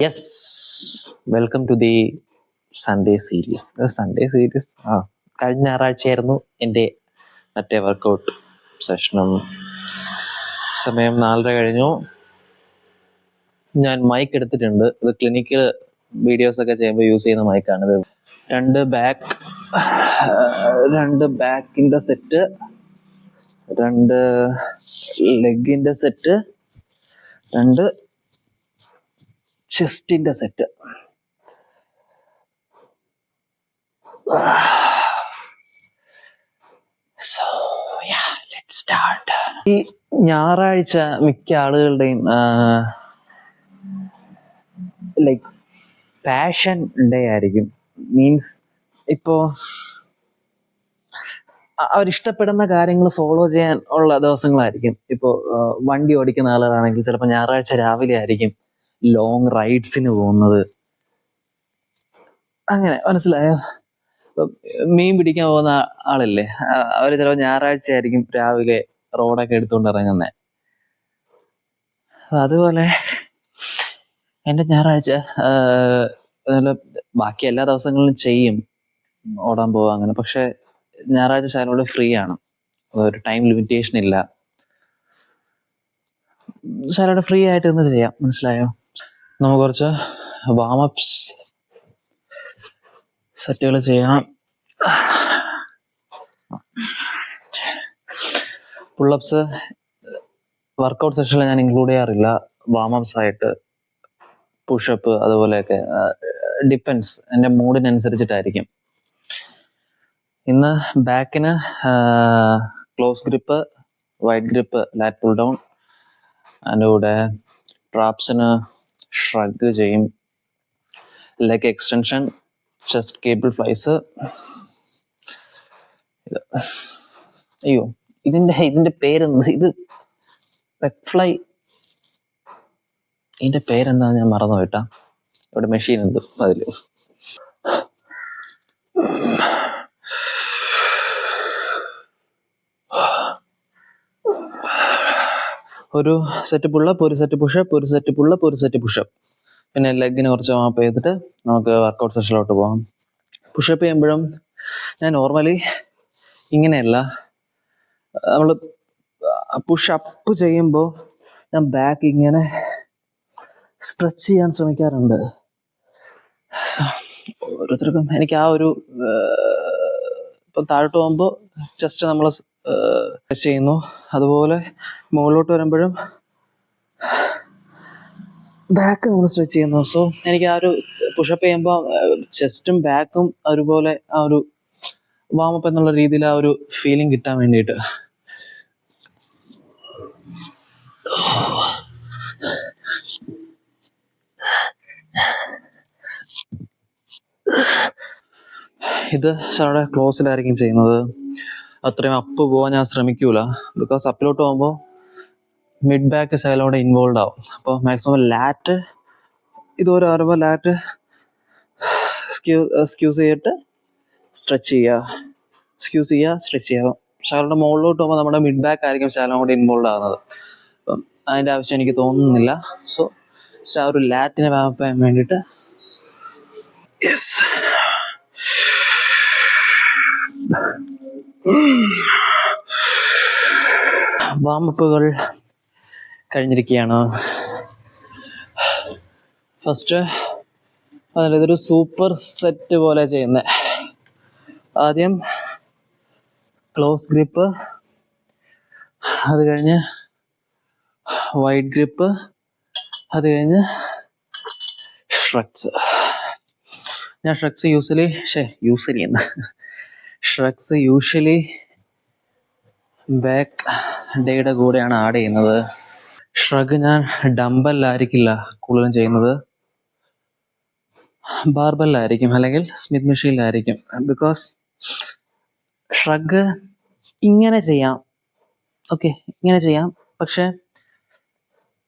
Yes, welcome to the Sunday series. കഴിഞ്ഞ ഞായറാഴ്ചയായിരുന്നു എൻ്റെ മറ്റേ വർക്കൗട്ട് സെഷനും. സമയം 4:30 കഴിഞ്ഞു. ഞാൻ മൈക്ക് എടുത്തിട്ടുണ്ട്. ഇത് ക്ലിനിക്കൽ വീഡിയോസ് ഒക്കെ ചെയ്യുമ്പോൾ യൂസ് ചെയ്യുന്ന മൈക്കാണിത്. 2 ബാക്കിൻ്റെ സെറ്റ്, 2 ലെഗിൻ്റെ സെറ്റ്, 2 ചെസ്റ്റിന്റെ സെറ്റ്. ഈ ഞായറാഴ്ച മിക്ക ആളുകളുടെയും ലൈക്ക് പാഷൻ ഡേ ആയിരിക്കും. മീൻസ് ഇപ്പോ അവരിഷ്ടപ്പെടുന്ന കാര്യങ്ങൾ ഫോളോ ചെയ്യാൻ ഉള്ള ദിവസങ്ങളായിരിക്കും. ഇപ്പോൾ വണ്ടി ഓടിക്കുന്ന ആളുകളാണെങ്കിൽ ചിലപ്പോൾ ഞായറാഴ്ച രാവിലെ ആയിരിക്കും ലോങ് റൈഡ്സിന് പോകുന്നത്. അങ്ങനെ മനസ്സിലായോ? മീൻ പിടിക്കാൻ പോകുന്ന ആളില്ലേ, അവര് ചിലപ്പോൾ ഞായറാഴ്ച ആയിരിക്കും രാവിലെ റോഡൊക്കെ എടുത്തുകൊണ്ട് ഇറങ്ങുന്നത്. അതുപോലെ എൻ്റെ ഞായറാഴ്ച ബാക്കി എല്ലാ ദിവസങ്ങളിലും ചെയ്യും, ഓടാൻ പോവാ അങ്ങനെ. പക്ഷെ ഞായറാഴ്ച ശാലോടെ ഫ്രീ ആണ്, ഒരു ടൈം ലിമിറ്റേഷൻ ഇല്ല. ശാലോടെ ഫ്രീ ആയിട്ട് ഇന്ന് ചെയ്യാം, മനസ്സിലായോ? നമുക്ക് കുറച്ച് വാമപ്സ് സെറ്റുകൾ ചെയ്യാം. പുള്ളപ്സ് വർക്കൗട്ട് സെഷനിൽ ഞാൻ ഇൻക്ലൂഡ് ചെയ്യാറില്ല. വാമപ്സ് ആയിട്ട് പുഷപ്പ് അതുപോലെയൊക്കെ ഡിപ്പെൻസ്, എൻ്റെ മൂഡിനനുസരിച്ചിട്ടായിരിക്കും. ഇന്ന് ബാക്കിന് close grip, wide grip, lat pull down. അതിൻ്റെ കൂടെ ട്രാപ്സിന് ഷ്രഗ് ചെയ്യും, leg extension, chest cable flies. അയ്യോ, ഇതിന്റെ പേരെന്ത്? ഇത് പെക് ഫ്ലൈ, ഇതിന്റെ പേരെന്താ ഞാൻ മറന്നു പോയിട്ടാ. ഇവിടെ മെഷീൻ ഉണ്ട് അതില്. ഒരു സെറ്റ് പുള്ളപ്പ്, ഒരു സെറ്റ് പുഷപ്പ്, ഒരു സെറ്റ് പുള്ളപ്പ്, ഒരു സെറ്റ് പുഷപ്പ്. പിന്നെ ലെഗിന് കുറച്ച് മാപ്പ് ചെയ്തിട്ട് നമുക്ക് വർക്കൗട്ട് സെഷനിലോട്ട് പോകാം. പുഷപ്പ് ചെയ്യുമ്പോഴും ഞാൻ നോർമലി ഇങ്ങനെയല്ല, നമ്മൾ പുഷ് അപ്പ് ചെയ്യുമ്പോൾ ഞാൻ ബാക്ക് ഇങ്ങനെ സ്ട്രെച്ച് ചെയ്യാൻ ശ്രമിക്കാറുണ്ട്. ഓരോരുത്തർക്കും എനിക്ക് ആ ഒരു ഇപ്പം താഴോട്ട് പോകുമ്പോൾ ജസ്റ്റ് നമ്മൾ സ്ട്രെച്ച് ചെയ്യുന്നു, അതുപോലെ മുകളിലോട്ട് വരുമ്പോഴും ബാക്ക് നമ്മൾ സ്ട്രെച്ച് ചെയ്യുന്നു. സോ എനിക്ക് ആ ഒരു പുഷപ്പ് ചെയ്യുമ്പോൾ ചെസ്റ്റും ബാക്കും അതുപോലെ ആ ഒരു വാമപ്പ് എന്നുള്ള രീതിയിൽ ആ ഒരു ഫീലിംഗ് കിട്ടാൻ വേണ്ടിയിട്ട്. ഇത് അവിടെ ക്ലോസിലായിരിക്കും ചെയ്യുന്നത്. അത്രയും അപ്പ് പോകാൻ ഞാൻ ശ്രമിക്കൂല, ബിക്കോസ് അപ്പിലോട്ട് പോകുമ്പോൾ മിഡ് ബാക്ക് സൈഡിലൂടെ ഇൻവോൾവ് ആവും. അപ്പോൾ മാക്സിമം ലാറ്റ് ഇതുവരെ വരുമ്പോൾ ലാറ്റ് സ്ക്യൂസ് ചെയ്തിട്ട് സ്ട്രെച്ച് ചെയ്യുക, സ്ക്യൂസ് ചെയ്യുക, സ്ട്രെച്ച് ചെയ്യുക. ശാലോടെ മുകളിലോട്ട് പോകുമ്പോൾ നമ്മുടെ മിഡ് ബാക്ക് ആയിരിക്കും ശാലം കൂടെ ഇൻവോൾവ് ആകുന്നത്. അപ്പം അതിൻ്റെ ആവശ്യം എനിക്ക് തോന്നുന്നില്ല. സോ ആ ഒരു ലാറ്റിനെ വാമപ്പ് ചെയ്യാൻ വേണ്ടിയിട്ട് യെസ്. വാമപ്പുകൾ കഴിഞ്ഞിരിക്കുകയാണ്. ഫസ്റ്റ് ഇതൊരു സൂപ്പർ സെറ്റ് പോലെ ചെയ്യുന്നത്. ആദ്യം ക്ലോസ് ഗ്രിപ്പ്, അത് കഴിഞ്ഞ് വൈഡ് ഗ്രിപ്പ്, അത് കഴിഞ്ഞ് ഷ്രഗ്സ്. ഞാൻ ഷ്രഗ്സ് യൂഷ്വലി ബാക്ക് ഡേയുടെ കൂടെയാണ് ആഡ് ചെയ്യുന്നത്. ഷ്രഗ് ഞാൻ ഡംബലിലായിരിക്കില്ല കൂടുതലും ചെയ്യുന്നത്, ബാർബലിലായിരിക്കും അല്ലെങ്കിൽ സ്മിത്ത് മെഷീനിലായിരിക്കും. ബിക്കോസ് ഷ്രഗ് ഇങ്ങനെ ചെയ്യാം, ഓക്കെ, ഇങ്ങനെ ചെയ്യാം. പക്ഷെ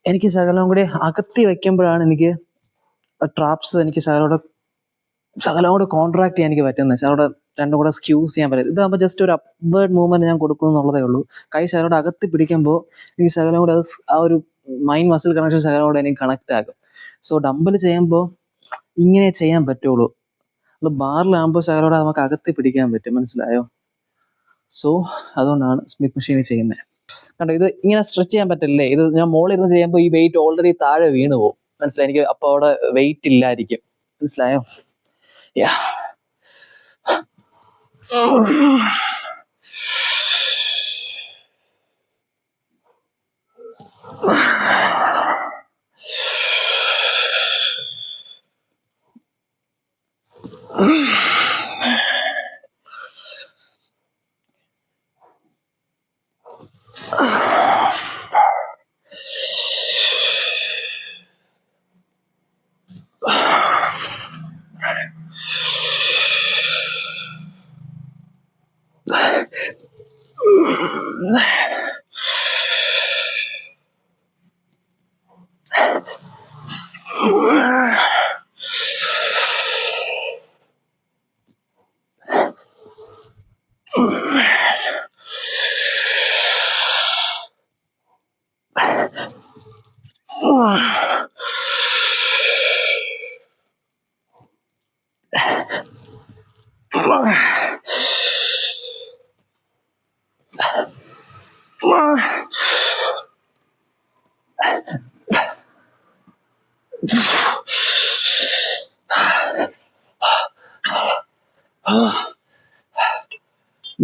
എനിക്ക് ശകലം കൂടി അകത്തി വയ്ക്കുമ്പോഴാണ് എനിക്ക് ട്രാപ്സ് എനിക്ക് ശകലം കൂടെ കോൺട്രാക്ട് ചെയ്യാൻ എനിക്ക് പറ്റുന്നത്. ശകലോടെ രണ്ടും കൂടെ സ്ക്യൂസ് ചെയ്യാൻ പറ്റും. ഇതാകുമ്പോൾ ജസ്റ്റ് ഒരു അപ്വേർഡ് മൂവ്മെന്റ് ഞാൻ കൊടുക്കുന്നു എന്നുള്ളതേ ഉള്ളൂ. കൈ ശകലോടെ അകത്തി പിടിക്കുമ്പോൾ എനിക്ക് ശകലം കൂടെ ആ ഒരു മൈൻഡ് മസിൽ കണക്ഷൻ ശകലം കൂടെ എനിക്ക് കണക്ട് ആകും. സോ ഡംബൽ ചെയ്യുമ്പോൾ ഇങ്ങനെ ചെയ്യാൻ പറ്റുള്ളൂ. അത് ബാറിലാകുമ്പോൾ ശകലോടെ നമുക്ക് അകത്തി പിടിക്കാൻ പറ്റും, മനസ്സിലായോ? സോ അതുകൊണ്ടാണ് സ്മിത്ത് മെഷീനിൽ ചെയ്യുന്നത്. കണ്ടോ, ഇത് ഇങ്ങനെ സ്ട്രെച്ച് ചെയ്യാൻ പറ്റില്ലേ? ഇത് ഞാൻ മോളിൽ ഇരുന്ന് ചെയ്യുമ്പോൾ ഈ വെയിറ്റ് ഓൾറെഡി താഴെ വീണ് പോകും, മനസ്സിലായി? എനിക്ക് അപ്പോൾ അവിടെ വെയിറ്റ് ഇല്ലായിരിക്കും, മനസ്സിലായോ? യാ.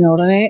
ഉടനെ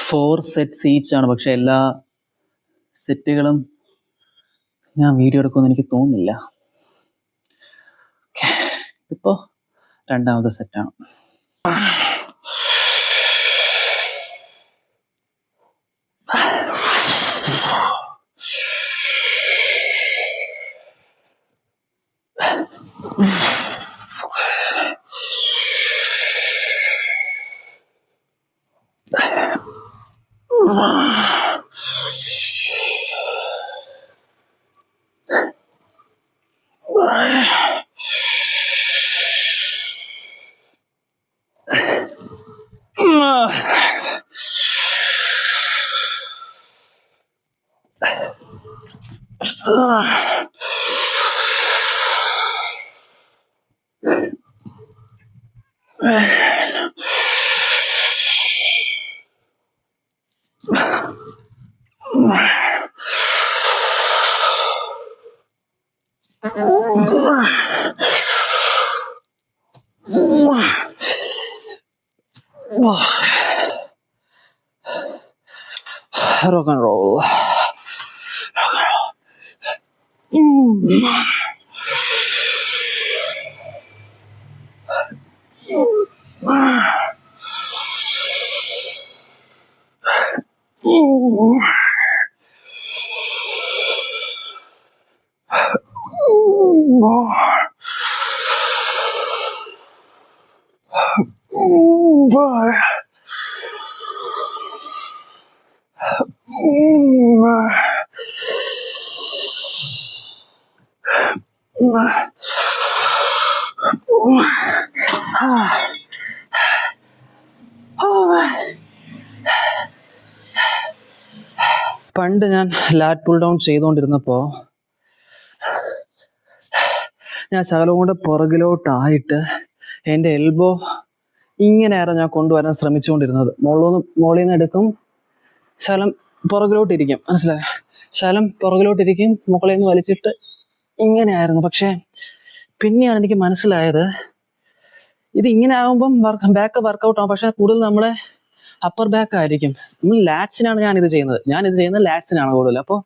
ഫോർ സെറ്റ്സ് ഈച്ച് ആണ്. പക്ഷെ എല്ലാ സെറ്റുകളും ഞാൻ വീഡിയോ എടുക്കുമെന്ന് എനിക്ക് തോന്നുന്നില്ല. ഇതിപ്പോൾ രണ്ടാമത്തെ സെറ്റാണ്. Rock and roll. പണ്ട് ഞാൻ ലാറ്റ് പുൾ ഡൗൺ ചെയ്തുകൊണ്ടിരുന്നപ്പോൾ ഞാൻ ശകലം കൊണ്ട് പുറകിലോട്ടായിട്ട് എൻ്റെ എൽബോ ഇങ്ങനെയായിരുന്നു ഞാൻ കൊണ്ടുവരാൻ ശ്രമിച്ചുകൊണ്ടിരുന്നത്. മുകളിൽ നിന്ന് എടുക്കും, ശകലം പുറകിലോട്ടിരിക്കും, മനസ്സിലായോ? ശകലം പുറകിലോട്ടിരിക്കും, മുകളിൽ നിന്ന് വലിച്ചിട്ട് ഇങ്ങനെയായിരുന്നു. പക്ഷേ പിന്നെയാണ് എനിക്ക് മനസ്സിലായത് ഇത് ഇങ്ങനെ ആകുമ്പം ബാക്ക് വർക്കൗട്ട് ആകും, പക്ഷെ കൂടുതൽ നമ്മളെ അപ്പർ ബാക്ക് ആയിരിക്കും. നമ്മൾ ലാറ്റ്സിനാണ് ഞാനിത് ചെയ്യുന്നത് ലാറ്റ്സിനാണ് കൂടുതൽ. അപ്പോൾ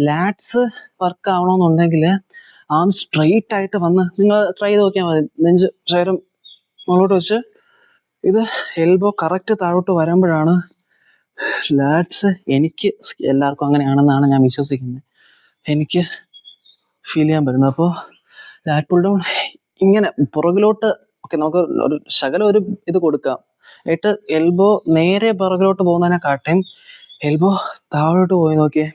ലാറ്റ്സ് വർക്ക് ആവണമെന്നുണ്ടെങ്കിൽ ആം സ്ട്രെയിറ്റ് ആയിട്ട് വന്ന് നിങ്ങൾ ട്രൈ ചെയ്ത് നോക്കിയാൽ മതി. നെഞ്ച് ശരീരം മുകളോട്ട് വെച്ച് ഇത് എൽബോ കറക്റ്റ് താഴോട്ട് വരുമ്പോഴാണ് ലാറ്റ്സ്, എനിക്ക് എല്ലാവർക്കും അങ്ങനെയാണെന്നാണ് ഞാൻ വിശ്വസിക്കുന്നത്, എനിക്ക് ഫീൽ ചെയ്യാൻ പറ്റുന്നത്. അപ്പോൾ ലാറ്റ് പുൾ ഡൗൺ ഇങ്ങനെ പുറകിലോട്ട്, ഓക്കെ, നമുക്ക് ഒരു ശകലം ഒരു ഇത് കൊടുക്കാം. എന്നിട്ട് എൽബോ നേരെ പുറകിലോട്ട് പോകുന്നതിനെക്കാട്ടും എൽബോ താഴോട്ട് പോയി നോക്കിയേ,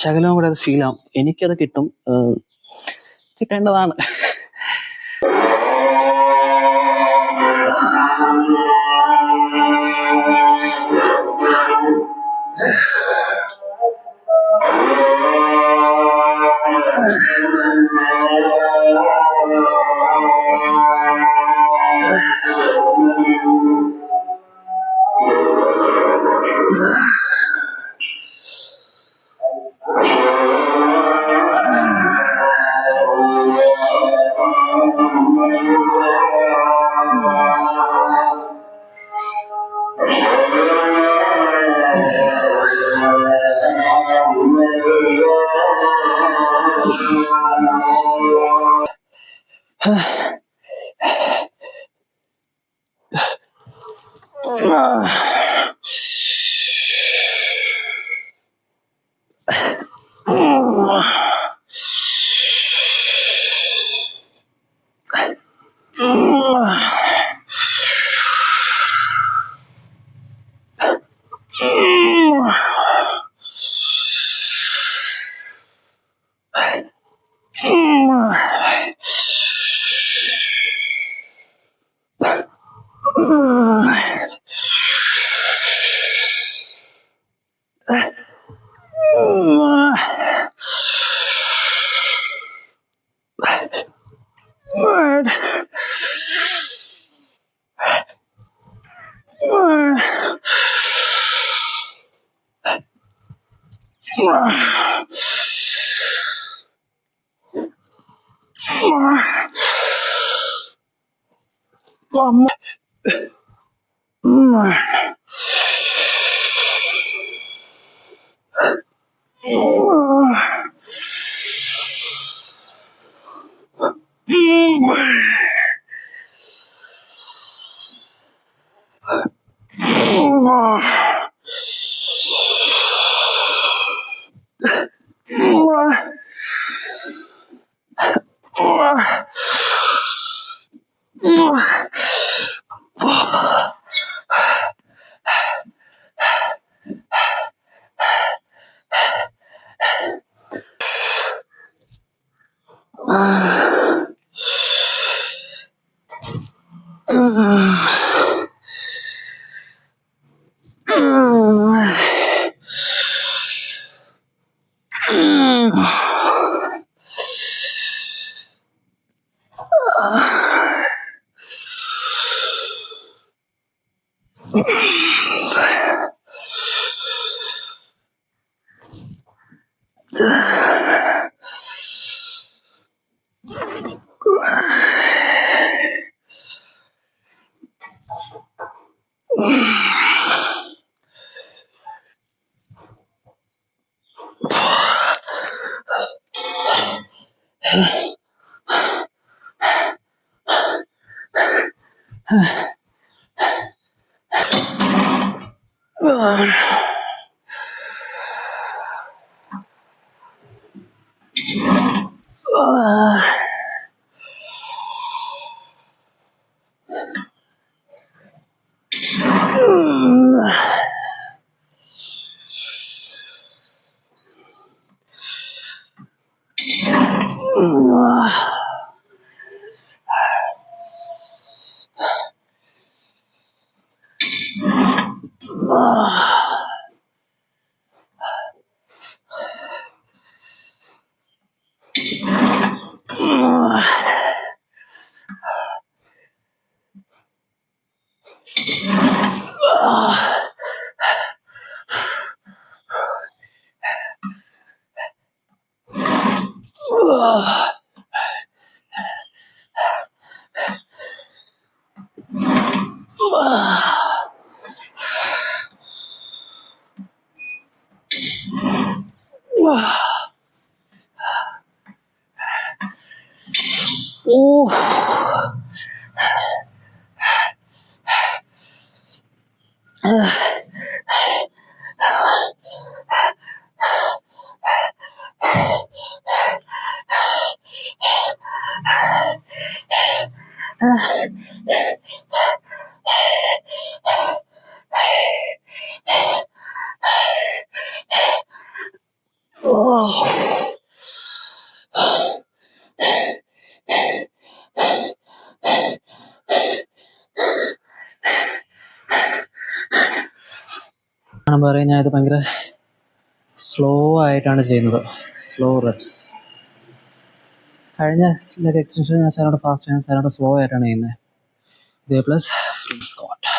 ശകലവും കൂടെ അത് ഫീൽ ആവും. എനിക്കത് കിട്ടേണ്ടതാണ്. പറയാൻ ഞാൻ ഇത് ഭയങ്കര സ്ലോ ആയിട്ടാണ് ചെയ്യുന്നത്. Slow reps. കഴിഞ്ഞ ലെഗ് എക്സ്റ്റൻഷൻ ഞാൻ സാറിനോട് ഫാസ്റ്റ് ആണ്, സാറിനോട് സ്ലോ ആയിട്ടാണ് ചെയ്യുന്നത്. ഇതേ പ്ലസ് ഫ്രീ സ്ക്വാട്ട്.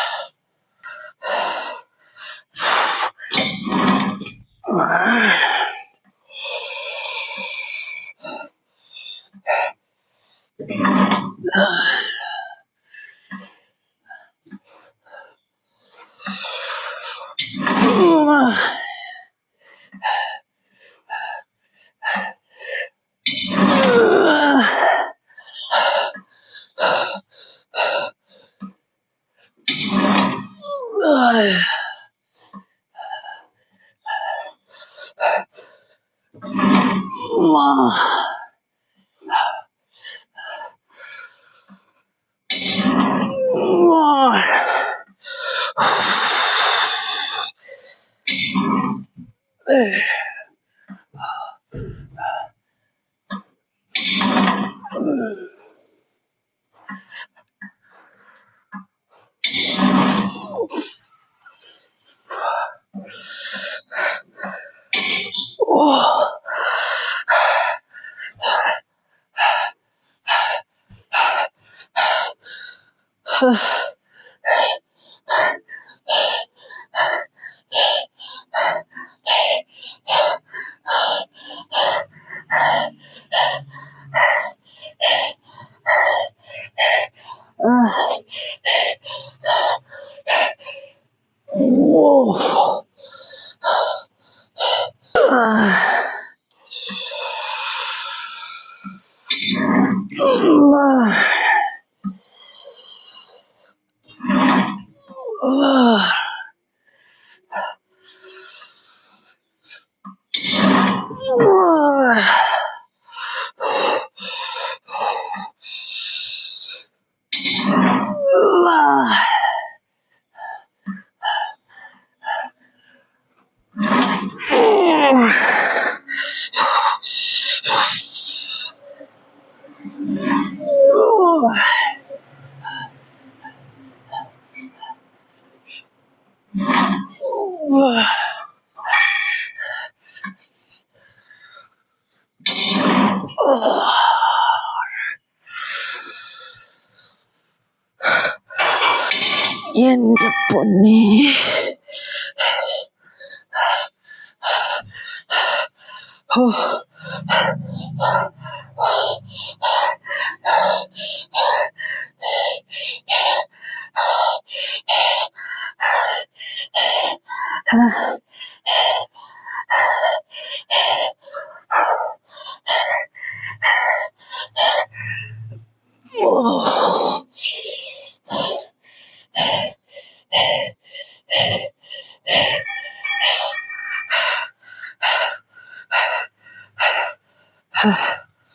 എന്റെ പൊന്നേ.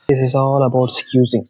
This is all about excusing.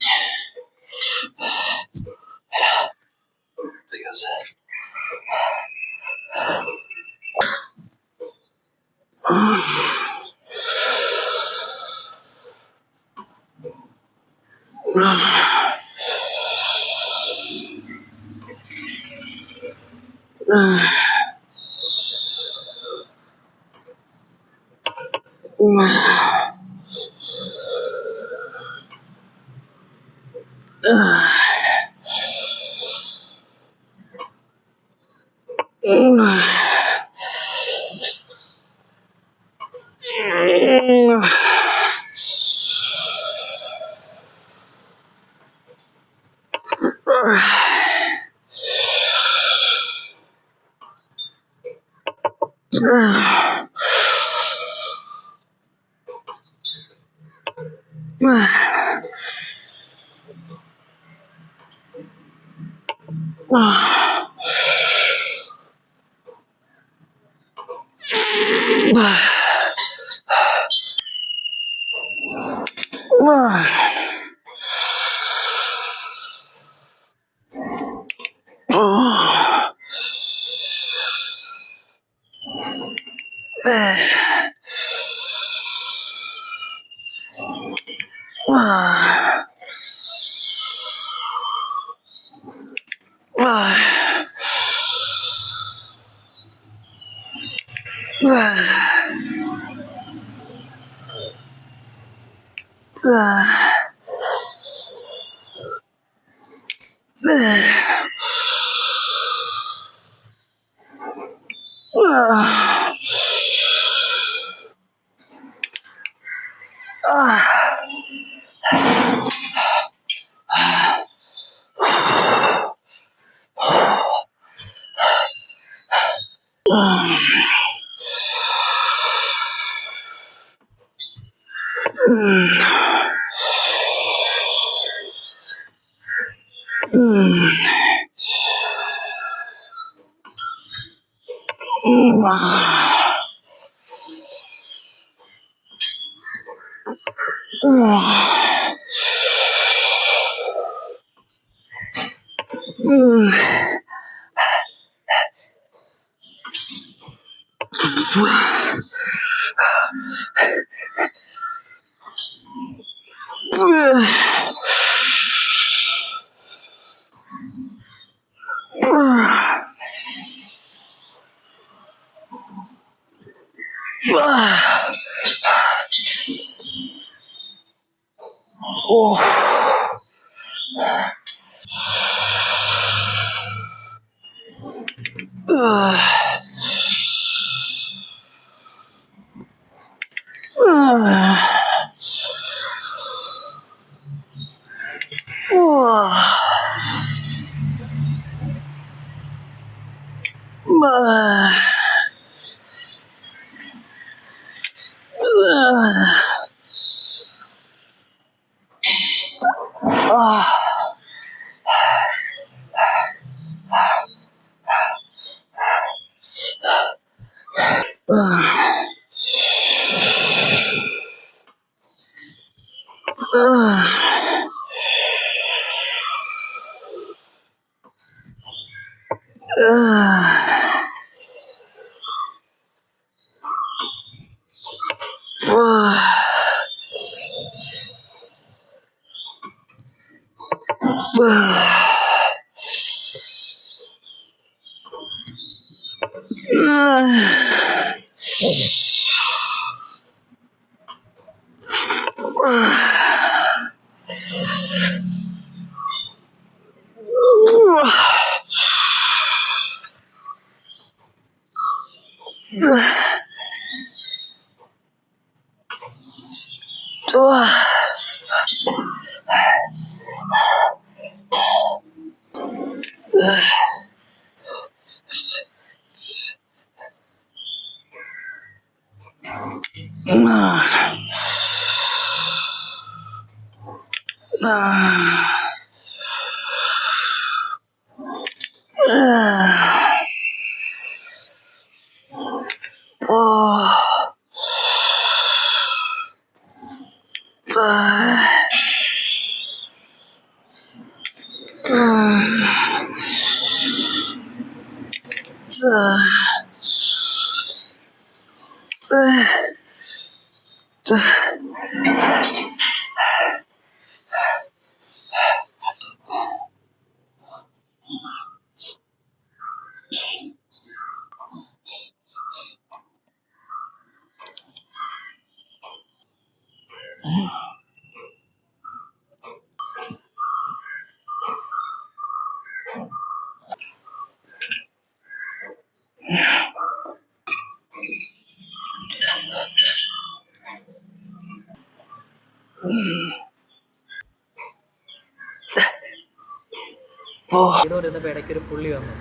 ചെയ്തുകൊണ്ടിരുന്നപ്പോൾ ഇടയ്ക്കൊരു പുള്ളി വന്നു.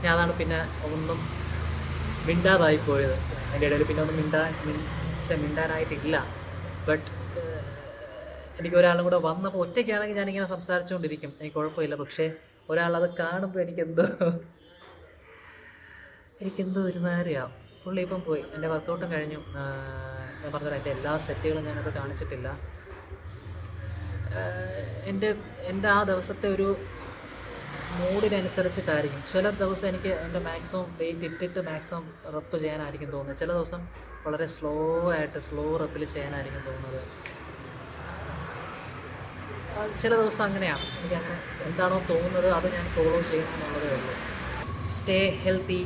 ഞാൻ അതാണ് പിന്നെ ഒന്നും മിണ്ടാതായിപ്പോയത്. അതിൻ്റെ ഇടയിൽ പിന്നെ ഒന്നും മിണ്ടാനായിട്ടില്ല. ബട്ട് എനിക്ക് ഒരാളും കൂടെ വന്നപ്പോൾ ഒറ്റയ്ക്കാണെങ്കിൽ ഞാനിങ്ങനെ സംസാരിച്ചുകൊണ്ടിരിക്കും, എനിക്ക് കുഴപ്പമില്ല. പക്ഷേ ഒരാളത് കാണുമ്പോൾ എനിക്കെന്തോ ഒരുമാതിരിയാവും. പുള്ളി ഇപ്പം പോയി, എൻ്റെ വർക്കൗട്ടും കഴിഞ്ഞു. ഞാൻ പറഞ്ഞത് എൻ്റെ എല്ലാ സെറ്റുകളും ഞാനത് കാണിച്ചിട്ടില്ല. എൻ്റെ ആ ദിവസത്തെ ഒരു മൂഡിനനുസരിച്ചിട്ടായിരിക്കും. ചില ദിവസം എനിക്ക് എൻ്റെ മാക്സിമം വെയിറ്റ് ഇട്ടിട്ട് മാക്സിമം റെപ്പ് ചെയ്യാനായിരിക്കും തോന്നുന്നത്. ചില ദിവസം വളരെ സ്ലോ റെപ്പിൽ ചെയ്യാനായിരിക്കും തോന്നുന്നത്. ചില ദിവസം അങ്ങനെയാണ്. എനിക്കങ്ങനെ എന്താണോ തോന്നുന്നത് അത് ഞാൻ ഫോളോ ചെയ്യണമെന്നുള്ളതേ ഉള്ളൂ. Stay healthy.